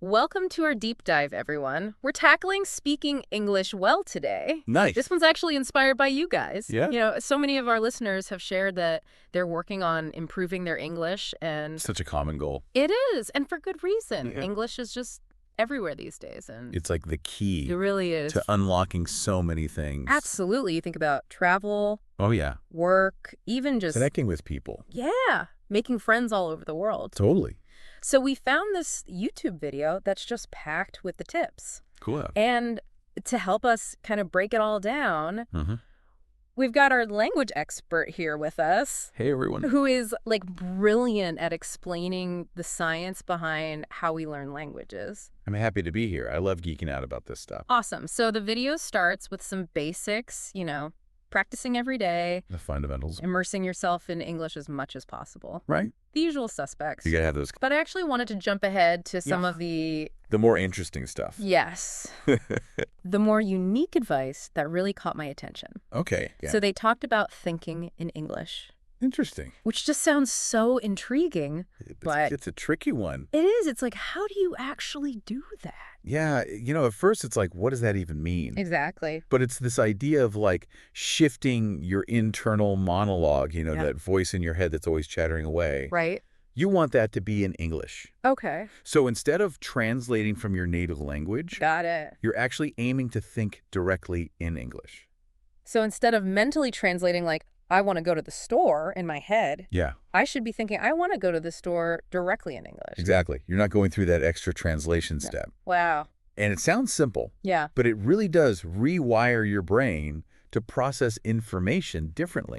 Welcome to our deep dive, everyone. We're tackling speaking English well today. Nice. This one's actually inspired by you guys. Yeah. So many of our listeners have shared that they're working on improving their English, and Such a common goal. it is, and for good reason. Yeah. English is just everywhere these days, and It's like the key it really is. to unlocking so many things. Absolutely. You think about travel, Oh, yeah. work, even just, Connecting with people. yeah, making friends all over the world. Totally. So we found this YouTube video that's just packed with the tips. Cool. And to help us kind of break it all down, we've got our language expert here with us, Hey, everyone. who is like brilliant at explaining the science behind how we learn languages. I'm happy to be here. I love geeking out about this stuff. Awesome. So the video starts with some basics, practicing every day, The fundamentals. immersing yourself in English as much as possible. Right? The usual suspects. You gotta have those. But I actually wanted to jump ahead to some of the, The more interesting stuff. yes, the more unique advice that really caught my attention. Okay. Yeah. So they talked about thinking in English, Interesting. which just sounds so intriguing. But It's a tricky one. it is. It's like, how do you actually do that? Yeah. At first it's like, what does that even mean? Exactly. But it's this idea of like shifting your internal monologue, that voice in your head that's always chattering away. Right. You want that to be in English. Okay. So instead of translating from your native language, Got it. you're actually aiming to think directly in English. So instead of mentally translating like, I want to go to the store in my head, Yeah, I should be thinking, I want to go to the store directly in English. exactly. You're not going through that extra translation step. Wow. And it sounds simple, Yeah. but it really does rewire your brain to process information differently.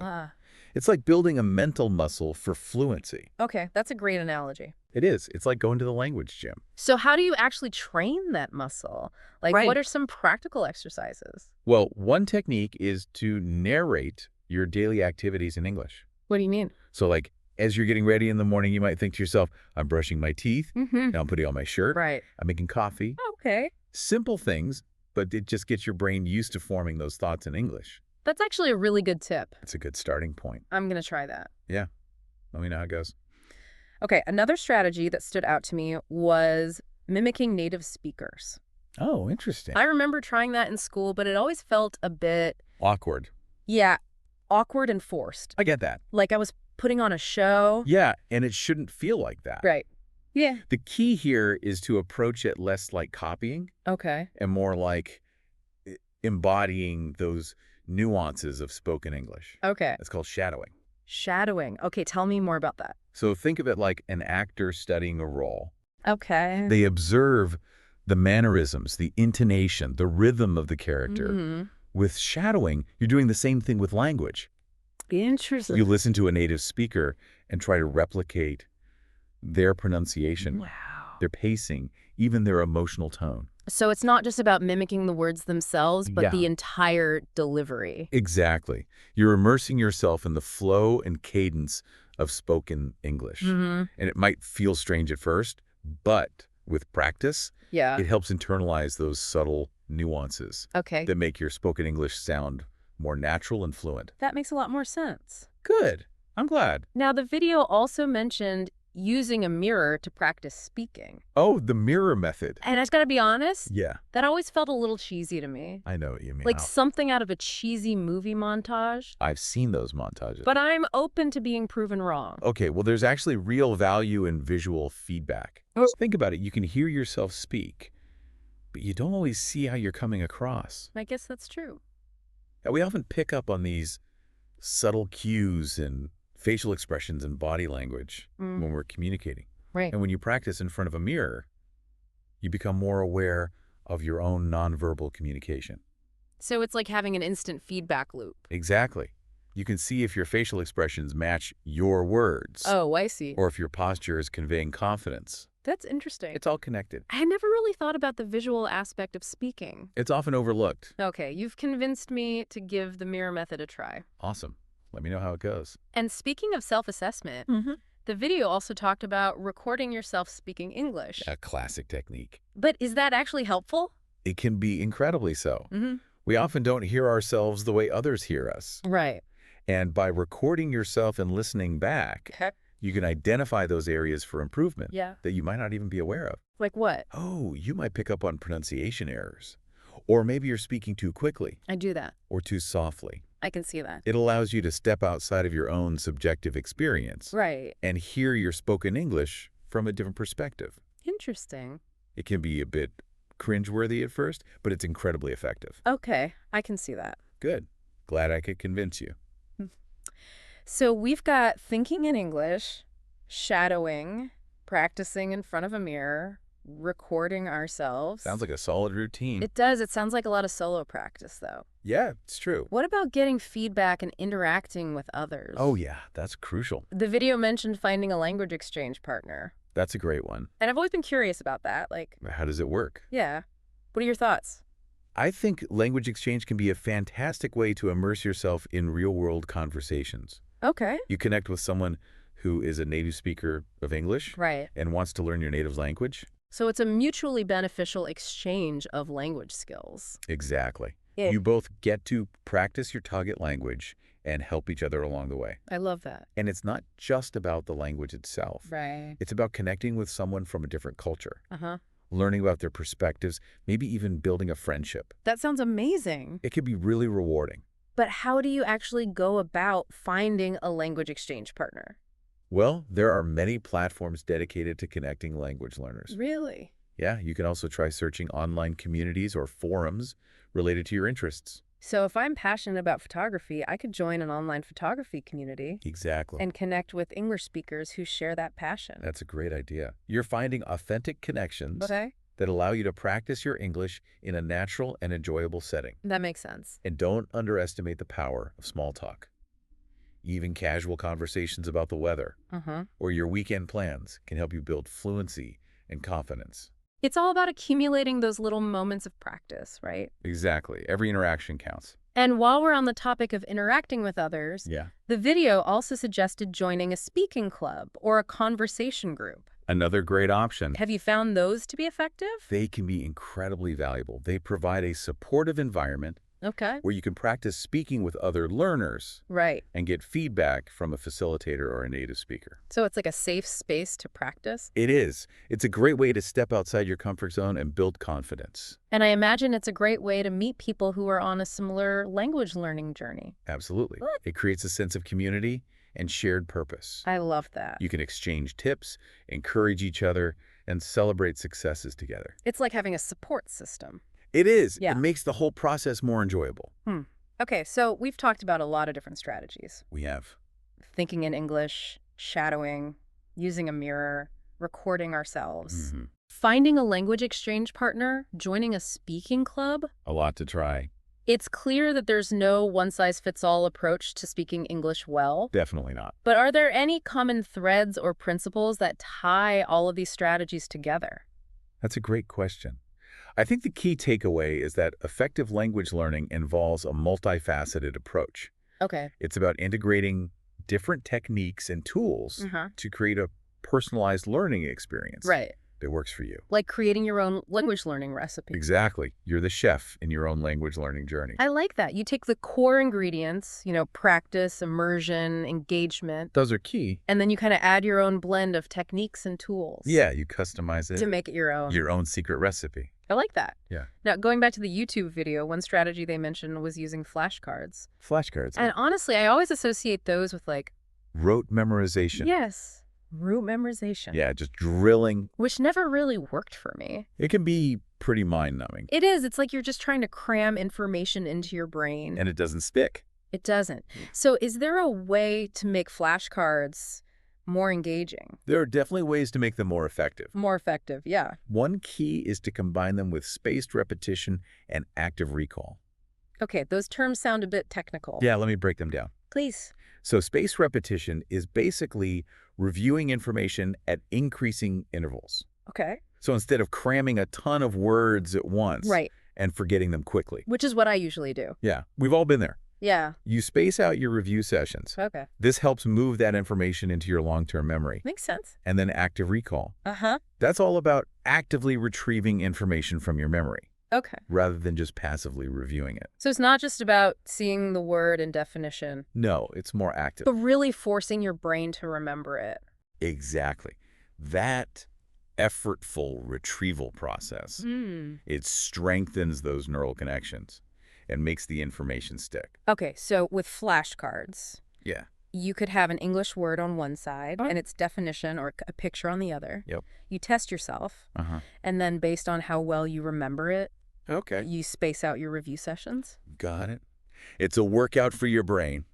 It's like building a mental muscle for fluency. Okay. That's a great analogy. It is. It's like going to the language gym. So how do you actually train that muscle? Like, Right. what are some practical exercises? Well, one technique is to narrate your daily activities in English. What do you mean? So like, as you're getting ready in the morning, you might think to yourself, I'm brushing my teeth, Mm-hmm. now I'm putting on my shirt, Right. I'm making coffee. Okay. Simple things, but it just gets your brain used to forming those thoughts in English. That's actually a really good tip. It's a good starting point. I'm going to try that. Yeah. Let me know how it goes. Okay. Another strategy that stood out to me was mimicking native speakers. Oh, interesting. I remember trying that in school, but it always felt a bit, Awkward. awkward and forced. I get that. Like I was putting on a show. Yeah, and it shouldn't feel like that. Right. Yeah. The key here is to approach it less like copying Okay. and more like embodying those nuances of spoken English. Okay. It's called shadowing. Shadowing. Okay. Tell me more about that. So think of it like an actor studying a role. Okay. They observe the mannerisms, the intonation, the rhythm of the character. Mm-hmm. With shadowing, you're doing the same thing with language. Interesting. You listen to a native speaker and try to replicate their pronunciation, Wow. their pacing, even their emotional tone. So it's not just about mimicking the words themselves, but Yeah. the entire delivery. Exactly. You're immersing yourself in the flow and cadence of spoken English. Mm-hmm. And it might feel strange at first, but with practice, Yeah. it helps internalize those subtle nuances Okay. that make your spoken English sound more natural and fluent. That makes a lot more sense. Good. I'm glad. Now, the video also mentioned using a mirror to practice speaking. Oh, the mirror method. And I just gotta be honest, Yeah, that always felt a little cheesy to me. I know what you mean. Like something out of a cheesy movie montage. I've seen those montages. But I'm open to being proven wrong. Okay, well, there's actually real value in visual feedback. Oh. Think about it. You can hear yourself speak, but you don't always see how you're coming across. I guess that's true. And we often pick up on these subtle cues and facial expressions and body language when we're communicating. Right. And when you practice in front of a mirror, you become more aware of your own nonverbal communication. So it's like having an instant feedback loop. Exactly. You can see if your facial expressions match your words, Oh, I see. or if your posture is conveying confidence. That's interesting. It's all connected. I never really thought about the visual aspect of speaking. It's often overlooked. Okay, you've convinced me to give the mirror method a try. Awesome. Let me know how it goes. And speaking of self-assessment, the video also talked about recording yourself speaking English. A classic technique. But is that actually helpful? It can be incredibly so. Mm-hmm. We often don't hear ourselves the way others hear us. Right. And by recording yourself and listening back, You can identify those areas for improvement Yeah. that you might not even be aware of. Like what? Oh, you might pick up on pronunciation errors. Or maybe you're speaking too quickly I do that. or too softly. I can see that. It allows you to step outside of your own subjective experience Right. and hear your spoken English from a different perspective. Interesting. It can be a bit cringeworthy at first, but it's incredibly effective. Okay, I can see that. Good. Glad I could convince you. So we've got thinking in English, shadowing, practicing in front of a mirror, recording ourselves. Sounds like a solid routine. It does. It sounds like a lot of solo practice, though. Yeah, it's true. What about getting feedback and interacting with others? Oh, yeah, that's crucial. The video mentioned finding a language exchange partner. That's a great one. And I've always been curious about that. Like, How does it work? yeah. What are your thoughts? I think language exchange can be a fantastic way to immerse yourself in real-world conversations. Okay. You connect with someone who is a native speaker of English Right. and wants to learn your native language. So it's a mutually beneficial exchange of language skills. Exactly. Yeah. You both get to practice your target language and help each other along the way. I love that. And it's not just about the language itself. Right. It's about connecting with someone from a different culture, Uh-huh. learning about their perspectives, maybe even building a friendship. That sounds amazing. It can be really rewarding. But how do you actually go about finding a language exchange partner? Well, there are many platforms dedicated to connecting language learners. Really? Yeah, you can also try searching online communities or forums related to your interests. So if I'm passionate about photography, I could join an online photography community Exactly. and connect with English speakers who share that passion. That's a great idea. You're finding authentic connections Okay. that allow you to practice your English in a natural and enjoyable setting. That makes sense. And don't underestimate the power of small talk. Even casual conversations about the weather Uh-huh. or your weekend plans can help you build fluency and confidence. It's all about accumulating those little moments of practice, right? Exactly. Every interaction counts. And while we're on the topic of interacting with others, Yeah. the video also suggested joining a speaking club or a conversation group. Another great option. Have you found those to be effective? They can be incredibly valuable. They provide a supportive environment Okay. where you can practice speaking with other learners Right. and get feedback from a facilitator or a native speaker. So it's like a safe space to practice? It is. It's a great way to step outside your comfort zone and build confidence. And I imagine it's a great way to meet people who are on a similar language learning journey. Absolutely. What? It creates a sense of community and shared purpose. I love that. You can exchange tips, encourage each other, and celebrate successes together. It's like having a support system. It is. Yeah. It makes the whole process more enjoyable. Okay, so we've talked about a lot of different strategies. We have. Thinking in English, shadowing, using a mirror, recording ourselves. Finding a language exchange partner, joining a speaking club. A lot to try. It's clear that there's no one-size-fits-all approach to speaking English well. Definitely not. But are there any common threads or principles that tie all of these strategies together? That's a great question. I think the key takeaway is that effective language learning involves a multifaceted approach. Okay. It's about integrating different techniques and tools to create a personalized learning experience Right. that works for you. Like creating your own language learning recipe. Exactly. You're the chef in your own language learning journey. I like that. You take the core ingredients, practice, immersion, engagement, Those are key. and then you kind of add your own blend of techniques and tools. Yeah, you customize it. To make it your own. Your own secret recipe. I like that. Yeah. Now, going back to the YouTube video, one strategy they mentioned was using flashcards. Flashcards. And honestly, I always associate those with Rote memorization. yes, root memorization. Yeah, just drilling. Which never really worked for me. It can be pretty mind-numbing. It is. It's like you're just trying to cram information into your brain. And it doesn't stick. It doesn't. So is there a way to make flashcards more engaging? There are definitely ways to make them more effective. More effective, yeah. One key is to combine them with spaced repetition and active recall. Okay, those terms sound a bit technical. Yeah, let me break them down. Please. So spaced repetition is basically reviewing information at increasing intervals. Okay. So instead of cramming a ton of words at once Right. and forgetting them quickly. Which is what I usually do. Yeah, we've all been there. Yeah. You space out your review sessions. Okay. This helps move that information into your long-term memory. Makes sense. And then active recall. Uh-huh. That's all about actively retrieving information from your memory, Okay. rather than just passively reviewing it. So it's not just about seeing the word and definition, No, it's more active. but really forcing your brain to remember it. Exactly. That effortful retrieval process, it strengthens those neural connections and makes the information stick. Okay, so with flashcards, Yeah. you could have an English word on one side and its definition or a picture on the other. Yep. You test yourself, Uh-huh. and then based on how well you remember it, Okay. you space out your review sessions. Got it. It's a workout for your brain.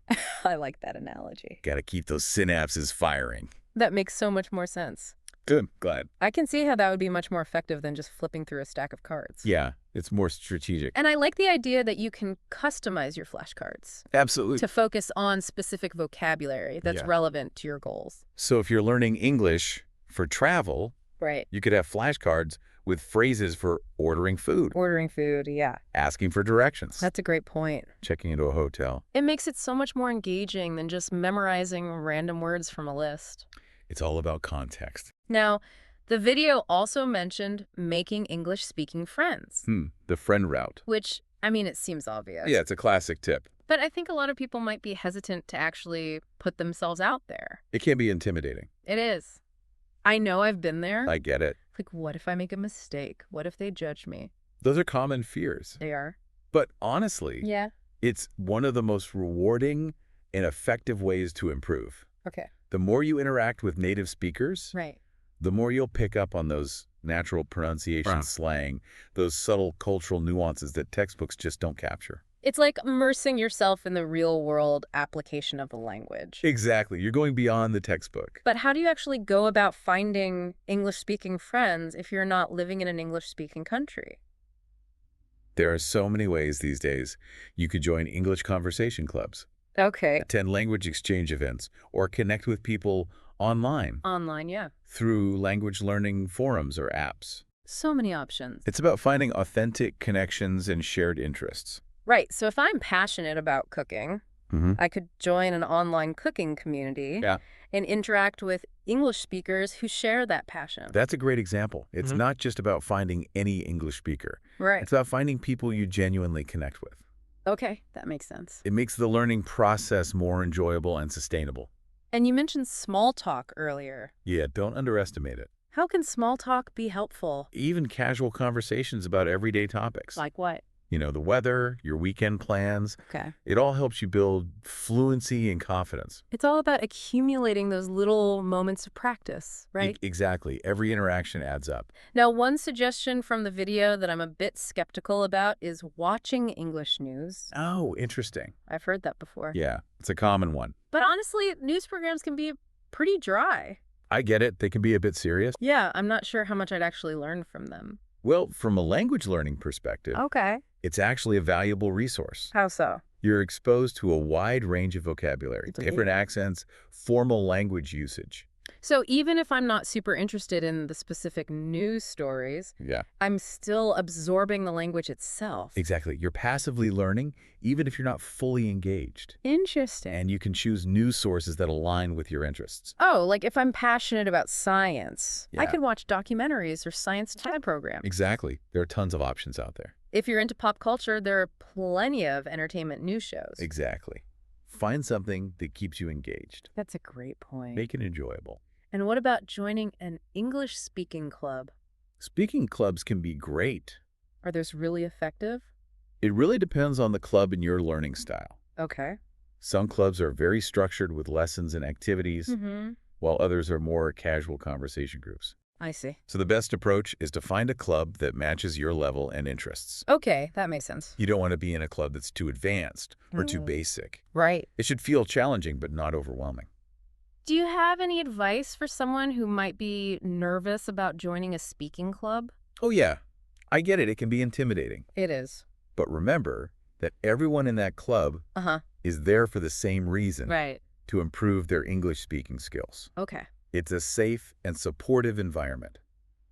I like that analogy. Got to keep those synapses firing. That makes so much more sense. Good. Glad. I can see how that would be much more effective than just flipping through a stack of cards. Yeah, it's more strategic. And I like the idea that you can customize your flashcards Absolutely. to focus on specific vocabulary that's Yeah. relevant to your goals. So if you're learning English for travel, Right. you could have flashcards with phrases for ordering food, Ordering food, yeah. asking for directions, That's a great point. checking into a hotel. It makes it so much more engaging than just memorizing random words from a list. It's all about context. Now, the video also mentioned making English-speaking friends, The friend route. which, I mean, it seems obvious. Yeah, it's a classic tip. But I think a lot of people might be hesitant to actually put themselves out there. It can be intimidating. It is. I know I've been there. I get it. Like, what if I make a mistake? What if they judge me? Those are common fears. They are. But honestly, Yeah. it's one of the most rewarding and effective ways to improve. Okay. The more you interact with native speakers, Right. the more you'll pick up on those natural pronunciation Wow. slang, those subtle cultural nuances that textbooks just don't capture. It's like immersing yourself in the real-world application of the language. Exactly. You're going beyond the textbook. But how do you actually go about finding English-speaking friends if you're not living in an English-speaking country? There are so many ways these days. You could join English conversation clubs, Okay. attend language exchange events, or connect with people online Online, yeah. through language learning forums or apps. So many options. It's about finding authentic connections and shared interests. Right, so if I'm passionate about cooking, I could join an online cooking community Yeah. and interact with English speakers who share that passion. That's a great example. It's Mhm. not just about finding any English speaker. Right. It's about finding people you genuinely connect with. Okay, that makes sense. It makes the learning process more enjoyable and sustainable. And you mentioned small talk earlier. Yeah, don't underestimate it. How can small talk be helpful? Even casual conversations about everyday topics. Like what? You know, the weather, your weekend plans. Okay. It all helps you build fluency and confidence. It's all about accumulating those little moments of practice, right? Exactly. Every interaction adds up. Now, one suggestion from the video that I'm a bit skeptical about is watching English news. Oh, interesting. I've heard that before. Yeah, it's a common one. But honestly, news programs can be pretty dry. I get it. They can be a bit serious. Yeah, I'm not sure how much I'd actually learn from them. Well, from a language learning perspective, Okay. it's actually a valuable resource. How so? You're exposed to a wide range of vocabulary, Right. different accents, formal language usage. So even if I'm not super interested in the specific news stories, Yeah, I'm still absorbing the language itself. exactly. You're passively learning, even if you're not fully engaged. Interesting. And you can choose news sources that align with your interests. Oh, like if I'm passionate about science, I Yeah. could watch documentaries or science type programs. Exactly. There are tons of options out there. If you're into pop culture, there are plenty of entertainment news shows. Exactly. Find something that keeps you engaged. That's a great point. Make it enjoyable. And what about joining an English-speaking club? Speaking clubs can be great. Are those really effective? It really depends on the club and your learning style. Okay. Some clubs are very structured with lessons and activities, Mm-hmm. while others are more casual conversation groups. I see. So the best approach is to find a club that matches your level and interests. Okay, that makes sense. You don't want to be in a club that's too advanced or too Mm. basic. Right. It should feel challenging but not overwhelming. Do you have any advice for someone who might be nervous about joining a speaking club? Oh yeah, I get it. It can be intimidating. It is. But remember that everyone in that club Uh-huh. is there for the same reason, Right. to improve their English speaking skills. Okay. It's a safe and supportive environment.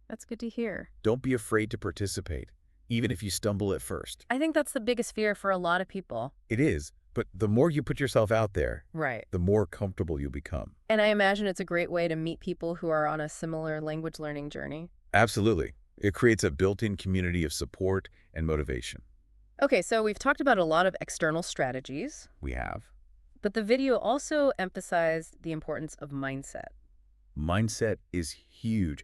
That's good to hear. Don't be afraid to participate, even if you stumble at first. I think that's the biggest fear for a lot of people. It is, but the more you put yourself out there, Right. the more comfortable you'll become. And I imagine it's a great way to meet people who are on a similar language learning journey. Absolutely. It creates a built-in community of support and motivation. Okay, so we've talked about a lot of external strategies, We have. but the video also emphasized the importance of mindset. Mindset is huge.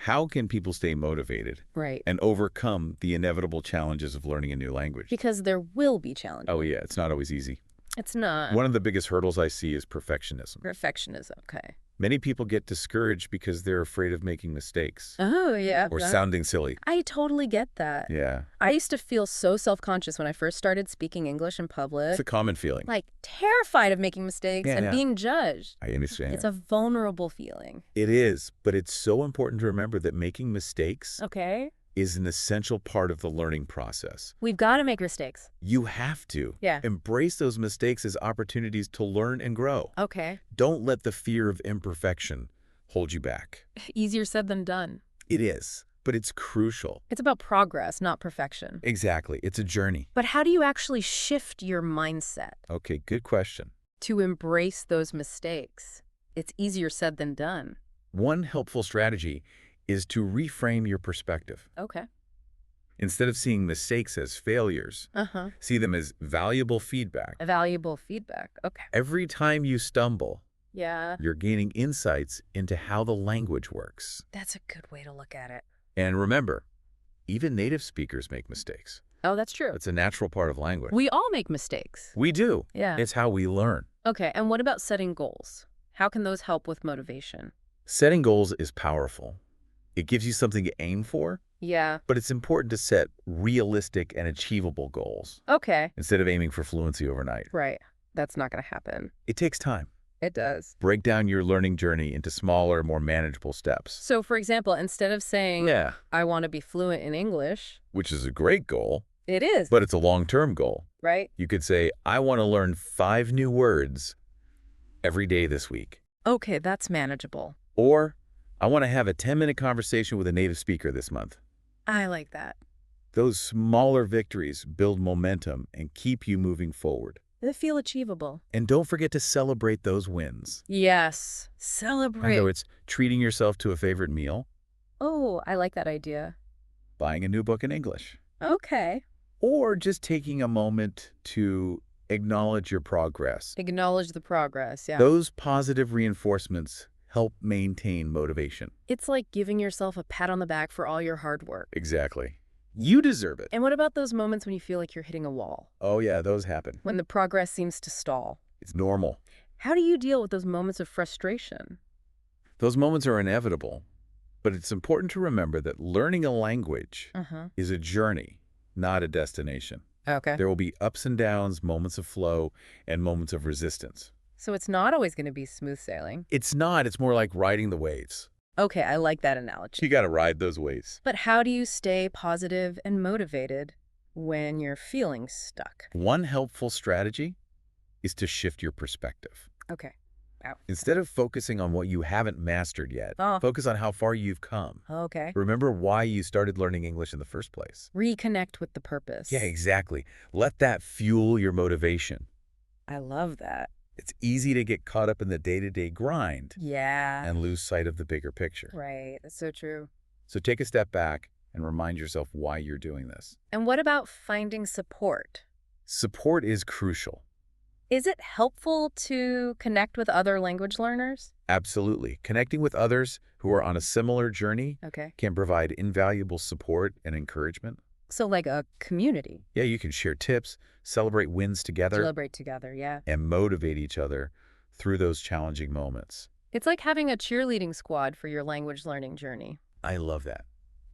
How can people stay motivated Right. and overcome the inevitable challenges of learning a new language? Because there will be challenges. Oh, yeah, it's not always easy. It's not. One of the biggest hurdles I see is perfectionism. Perfectionism. Okay. Many people get discouraged because they're afraid of making mistakes Oh, yeah. or sounding silly. I totally get that. Yeah, I used to feel so self-conscious when I first started speaking English in public. it's a common feeling. Like, terrified of making mistakes and Yeah. being judged. I understand. It's a vulnerable feeling. It is, but it's so important to remember that making mistakes Okay. is an essential part of the learning process. We've got to make mistakes. You have to. Yeah. Embrace those mistakes as opportunities to learn and grow. Okay. Don't let the fear of imperfection hold you back. Easier said than done. It is, but it's crucial. It's about progress, not perfection. Exactly. It's a journey. But how do you actually shift your mindset Okay, good question. to embrace those mistakes? It's easier said than done. One helpful strategy is to reframe your perspective. Okay. Instead of seeing mistakes as failures, Uh-huh. see them as valuable feedback. Valuable feedback. Okay. Every time you stumble, Yeah. you're gaining insights into how the language works. That's a good way to look at it. And remember, even native speakers make mistakes. Oh, that's true. It's a natural part of language. We all make mistakes. We do. Yeah. It's how we learn. Okay, and what about setting goals? How can those help with motivation? Setting goals is powerful. It gives you something to aim for, Yeah. but it's important to set realistic and achievable goals Okay. instead of aiming for fluency overnight. Right. That's not going to happen. It takes time. It does. Break down your learning journey into smaller, more manageable steps. So, for example, instead of saying, Yeah, I want to be fluent in English, which is a great goal, it is, but it's a long-term goal. right? You could say, I want to learn 5 new words every day this week. Okay, that's manageable. Or, I want to have a 10-minute conversation with a native speaker this month. I like that. Those smaller victories build momentum and keep you moving forward. They feel achievable. And don't forget to celebrate those wins. Yes. Celebrate. Whether it's treating yourself to a favorite meal, Oh, I like that idea. buying a new book in English, Okay. or just taking a moment to acknowledge your progress. Acknowledge the progress, yeah. Those positive reinforcements help maintain motivation. It's like giving yourself a pat on the back for all your hard work. Exactly. You deserve it. And what about those moments when you feel like you're hitting a wall? Oh yeah, those happen. When the progress seems to stall? It's normal. How do you deal with those moments of frustration? Those moments are inevitable, but it's important to remember that learning a language Uh-huh. is a journey, not a destination. Okay. There will be ups and downs, moments of flow, and moments of resistance. So it's not always going to be smooth sailing. It's not. It's more like riding the waves. Okay, I like that analogy. You got to ride those waves. But how do you stay positive and motivated when you're feeling stuck? One helpful strategy is to shift your perspective. Okay. Wow. Instead of focusing on what you haven't mastered yet, Oh. focus on how far you've come. Okay. Remember why you started learning English in the first place. Reconnect with the purpose. Yeah, exactly. Let that fuel your motivation. I love that. It's easy to get caught up in the day-to-day grind Yeah. and lose sight of the bigger picture. Right. That's so true. So take a step back and remind yourself why you're doing this. And what about finding support? Support is crucial. Is it helpful to connect with other language learners? Absolutely. Connecting with others who are on a similar journey Okay. can provide invaluable support and encouragement. So like a community. Yeah, you can share tips, celebrate wins together, Celebrate together, yeah. and motivate each other through those challenging moments. It's like having a cheerleading squad for your language learning journey. I love that.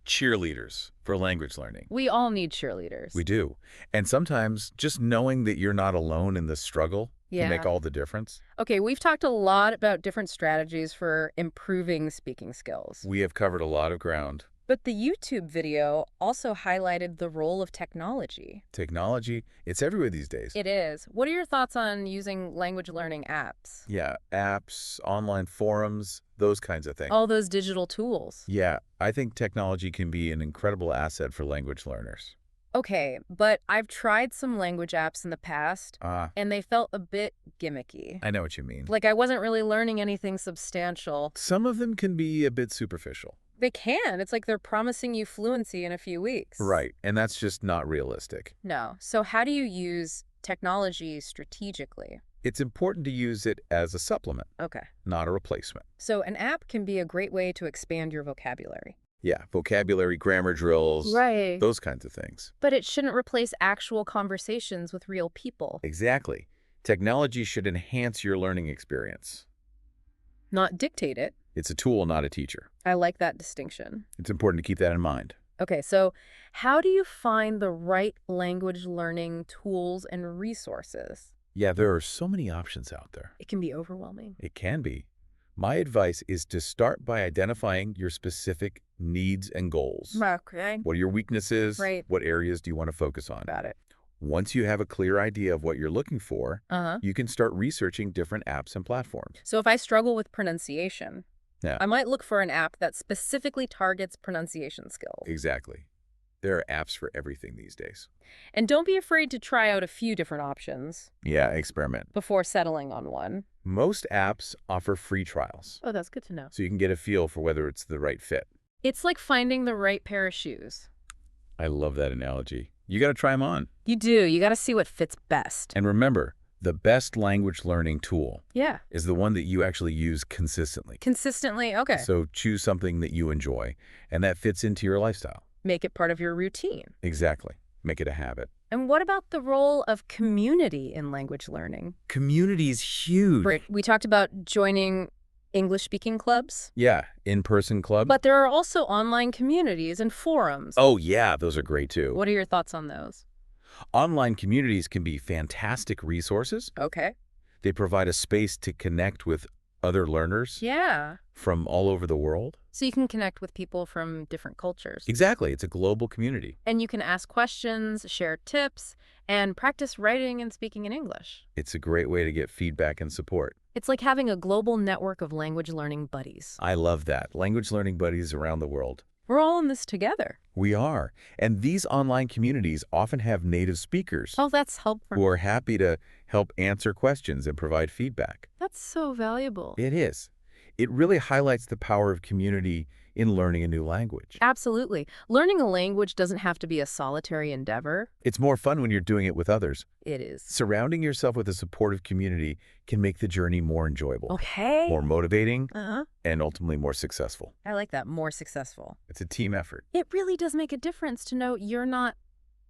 Cheerleaders for language learning. We all need cheerleaders. We do. And sometimes just knowing that you're not alone in the struggle can make Yeah. all the difference. Okay, we've talked a lot about different strategies for improving speaking skills. We have covered a lot of ground. But the YouTube video also highlighted the role of technology. Technology, it's everywhere these days. It is. What are your thoughts on using language learning apps? Yeah, apps, online forums, those kinds of things. All those digital tools. Yeah, I think technology can be an incredible asset for language learners. Okay, but I've tried some language apps in the past, and they felt a bit gimmicky. I know what you mean. Like I wasn't really learning anything substantial. Some of them can be a bit superficial. They can. It's like they're promising you fluency in a few weeks. Right, and that's just not realistic. No. So how do you use technology strategically? It's important to use it as a supplement, Okay. not a replacement. So an app can be a great way to expand your vocabulary. Yeah, vocabulary, grammar drills, Right. those kinds of things. But it shouldn't replace actual conversations with real people. Exactly. Technology should enhance your learning experience. Not dictate it. It's a tool, not a teacher. I like that distinction. It's important to keep that in mind. Okay, so how do you find the right language learning tools and resources? Yeah, there are so many options out there. It can be overwhelming. It can be. My advice is to start by identifying your specific needs and goals. Okay. What are your weaknesses? Right. What areas do you want to focus on? Got it. Once you have a clear idea of what you're looking for, Uh-huh. you can start researching different apps and platforms. So if I struggle with pronunciation, Yeah, I might look for an app that specifically targets pronunciation skills. exactly. There are apps for everything these days. And don't be afraid to try out a few different options Yeah, experiment. before settling on one. Most apps offer free trials, Oh, that's good to know. so you can get a feel for whether it's the right fit. It's like finding the right pair of shoes. I love that analogy. You got to try them on. You do. You got to see what fits best. And remember, the best language learning tool Yeah. is the one that you actually use consistently. Consistently. Okay. So choose something that you enjoy and that fits into your lifestyle. Make it part of your routine. Exactly. Make it a habit. And what about the role of community in language learning? Community is huge. Right. We talked about joining English-speaking clubs, Yeah, in-person club. but there are also online communities and forums. Oh, yeah, those are great too. What are your thoughts on those? Online communities can be fantastic resources. Okay. They provide a space to connect with other learners Yeah. from all over the world. So you can connect with people from different cultures. Exactly. It's a global community. And you can ask questions, share tips, and practice writing and speaking in English. It's a great way to get feedback and support. It's like having a global network of language learning buddies. I love that. Language learning buddies around the world. We're all in this together. We are. And these online communities often have native speakers Oh, that's who helpful. are happy to help answer questions and provide feedback. That's so valuable. It is. It really highlights the power of community in learning a new language. Absolutely. Learning a language doesn't have to be a solitary endeavor. It's more fun when you're doing it with others. It is. Surrounding yourself with a supportive community can make the journey more enjoyable, Okay. more motivating, Uh-huh. and ultimately more successful. I like that. More successful. It's a team effort. It really does make a difference to know you're not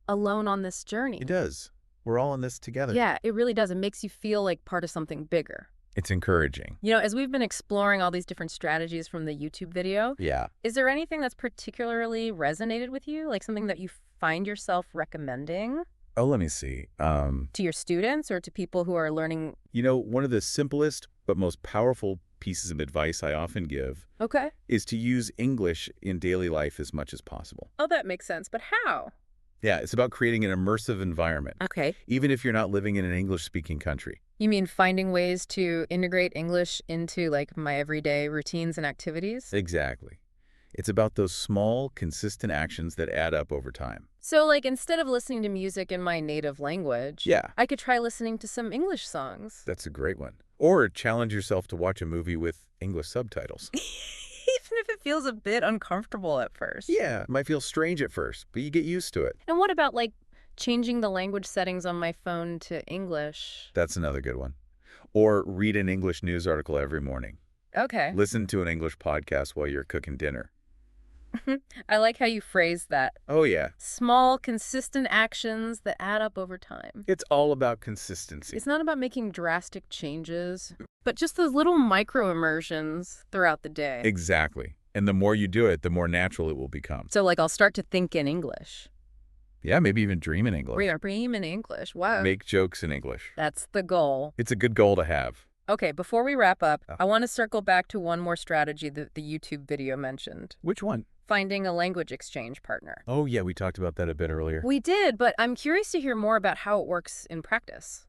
alone on this journey. It does. We're all in this together. Yeah, it really does. It makes you feel like part of something bigger. It's encouraging. You know, as we've been exploring all these different strategies from the YouTube video, Yeah. is there anything that's particularly resonated with you? Like something that you find yourself recommending Oh, let me see. to your students or to people who are learning? One of the simplest but most powerful pieces of advice I often give Okay. is to use English in daily life as much as possible. Oh, that makes sense. But how? Yeah, it's about creating an immersive environment, Okay. even if you're not living in an English-speaking country. You mean finding ways to integrate English into like my everyday routines and activities? Exactly. It's about those small, consistent actions that add up over time. So like instead of listening to music in my native language, Yeah, I could try listening to some English songs. that's a great one. Or challenge yourself to watch a movie with English subtitles. Even if it feels a bit uncomfortable at first. Yeah, it might feel strange at first, but you get used to it. And what about like changing the language settings on my phone to English? That's another good one. Or read an English news article every morning. Okay. Listen to an English podcast while you're cooking dinner. I like how you phrase that. Oh, yeah. Small, consistent actions that add up over time. It's all about consistency. It's not about making drastic changes, but just those little micro immersions throughout the day. Exactly. And the more you do it, the more natural it will become. So like I'll start to think in English. Yeah, maybe even dream in English. Dream in English. Wow. Make jokes in English. That's the goal. It's a good goal to have. Okay, before we wrap up, I want to circle back to one more strategy that the YouTube video mentioned. Which one? Finding a language exchange partner. Oh, yeah, we talked about that a bit earlier. We did, but I'm curious to hear more about how it works in practice.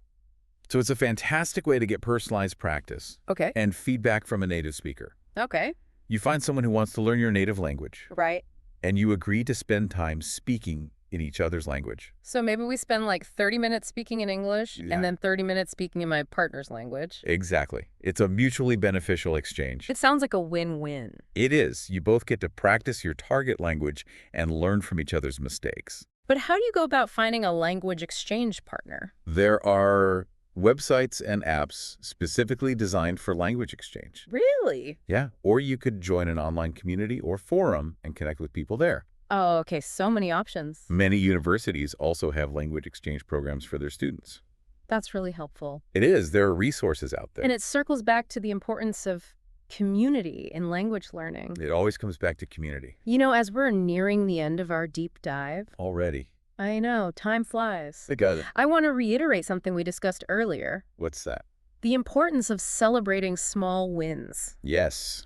So it's a fantastic way to get personalized practice Okay. and feedback from a native speaker. Okay. You find someone who wants to learn your native language, Right. and you agree to spend time speaking in each other's language. So maybe we spend like 30 minutes speaking in English Yeah. and then 30 minutes speaking in my partner's language. Exactly. It's a mutually beneficial exchange. It sounds like a win-win. It is. You both get to practice your target language and learn from each other's mistakes. But how do you go about finding a language exchange partner? There are Websites and apps specifically designed for language exchange. Really? Yeah, or you could join an online community or forum and connect with people there. Oh, okay, so many options. Many universities also have language exchange programs for their students. That's really helpful. It is. There are resources out there. And it circles back to the importance of community in language learning. It always comes back to community. You know, as we're nearing the end of our deep dive, Already. I know, time flies. I got it. I want to reiterate something we discussed earlier. What's that? The importance of celebrating small wins. Yes.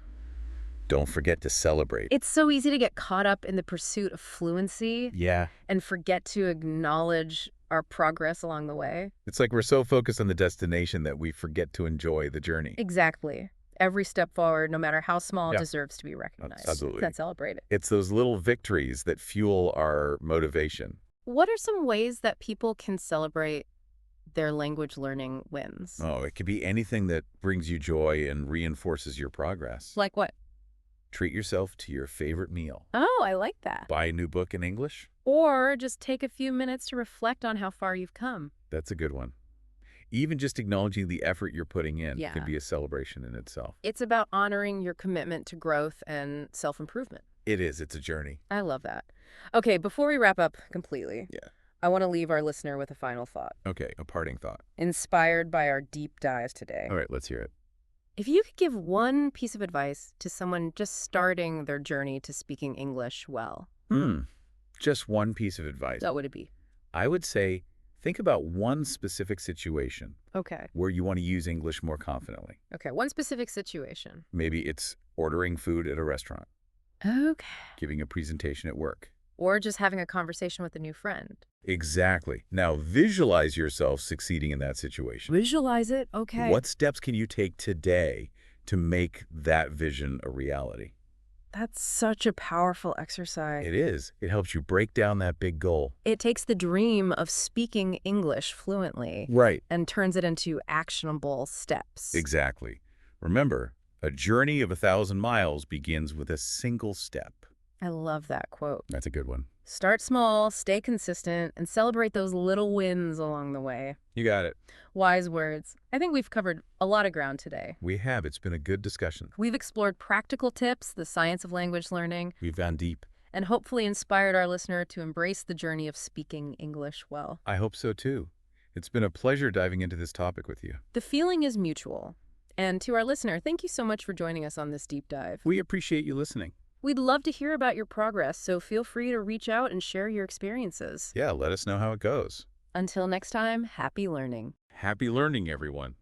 Don't forget to celebrate. It's so easy to get caught up in the pursuit of fluency Yeah. and forget to acknowledge our progress along the way. It's like we're so focused on the destination that we forget to enjoy the journey. Exactly. Every step forward, no matter how small, Yeah. deserves to be recognized. Absolutely. And celebrated. It's those little victories that fuel our motivation. What are some ways that people can celebrate their language learning wins? Oh, it could be anything that brings you joy and reinforces your progress. Like what? Treat yourself to your favorite meal. Oh, I like that. Buy a new book in English. Or just take a few minutes to reflect on how far you've come. That's a good one. Even just acknowledging the effort you're putting in Yeah. can be a celebration in itself. It's about honoring your commitment to growth and self-improvement. It is. It's a journey. I love that. Okay, before we wrap up completely, Yeah. I want to leave our listener with a final thought, Okay, a parting thought. inspired by our deep dive today. All right, let's hear it. If you could give one piece of advice to someone just starting their journey to speaking English well, Just one piece of advice. what would it be? I would say think about one specific situation Okay. where you want to use English more confidently. Okay, one specific situation. Maybe it's ordering food at a restaurant, Okay. giving a presentation at work. Or just having a conversation with a new friend. Exactly. Now visualize yourself succeeding in that situation. Visualize it. Okay. What steps can you take today to make that vision a reality? That's such a powerful exercise. It is. It helps you break down that big goal. It takes the dream of speaking English fluently Right. and turns it into actionable steps. Exactly. Remember, a journey of 1,000 miles begins with a single step. I love that quote. That's a good one. Start small, stay consistent, and celebrate those little wins along the way. You got it. Wise words. I think we've covered a lot of ground today. We have. It's been a good discussion. We've explored practical tips, the science of language learning, We've gone deep. and hopefully inspired our listener to embrace the journey of speaking English well. I hope so too. It's been a pleasure diving into this topic with you. The feeling is mutual. And to our listener, thank you so much for joining us on this deep dive. We appreciate you listening. We'd love to hear about your progress, so feel free to reach out and share your experiences. Yeah, let us know how it goes. Until next time, happy learning. Happy learning, everyone.